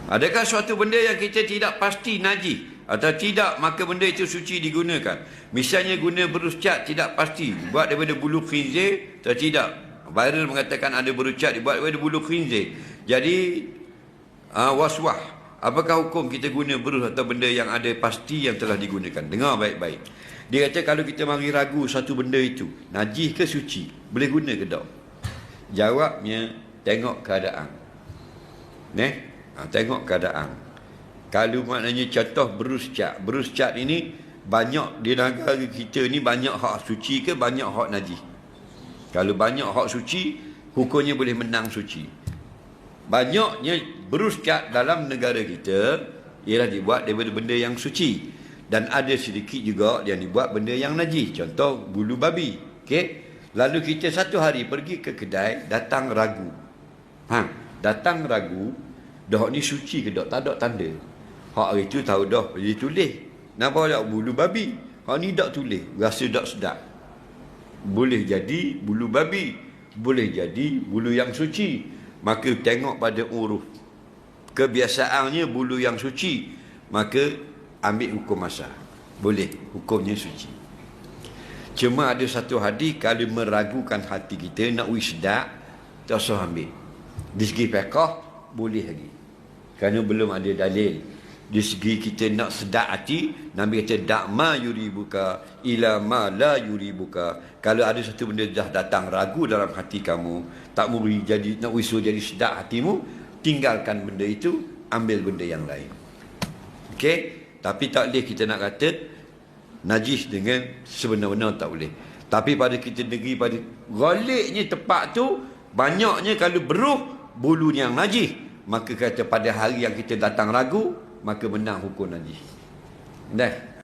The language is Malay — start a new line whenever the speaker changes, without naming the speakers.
Adakah suatu benda yang kita tidak pasti najis atau tidak, maka benda itu suci digunakan? Misalnya guna berus cat tidak pasti, buat daripada bulu khinzir atau tidak. Viral mengatakan ada berus cat dibuat daripada bulu khinzir. Jadi waswah, apakah hukum kita guna berus atau benda yang ada pasti yang telah digunakan? Dengar baik-baik. Dia kata kalau kita mari ragu satu benda itu najis ke suci, boleh guna ke tak? Jawabnya, tengok keadaan. Tengok keadaan. Kalau maknanya contoh berus cat ini banyak di negara kita ni, banyak hak suci ke banyak hak najis? Kalau banyak hak suci, hukumnya boleh menang suci. Banyaknya berus cat dalam negara kita ialah dibuat daripada benda yang suci, dan ada sedikit juga yang dibuat benda yang najis. Contoh bulu babi. Okey, lalu kita satu hari pergi ke kedai, datang ragu. Datang ragu, dah ni suci ke tak? Tak ada tanda. Hak hari tu tahu dah dia tulis. Nampak tak bulu babi? Hak ni tak tulis. Rasa tak sedap. Boleh jadi bulu babi, boleh jadi bulu yang suci. Maka tengok pada uruf. Kebiasaannya bulu yang suci, maka ambil hukum asal. Boleh, hukumnya suci. Cuma ada satu hadis, kalau meragukan hati kita nak sedap, tak usah ambil. Di segi fiqh boleh lagi, kerana belum ada dalil. Di segi kita nak sedap hati, Nabi kata dak ma yuribuka ila ma la yuribuka. Kalau ada satu benda dah datang ragu dalam hati kamu, tak mau jadi, nak usul jadi sedap hatimu, tinggalkan benda itu, ambil benda yang lain. Okey, tapi tak boleh kita nak kata najis dengan sebenar-benar, tak boleh. Tapi pada kita negeri, pada galiknya tempat tu, banyaknya kalau beruh bulu yang najis, maka kata pada hari yang kita datang ragu, maka menang hukum najis. Dah.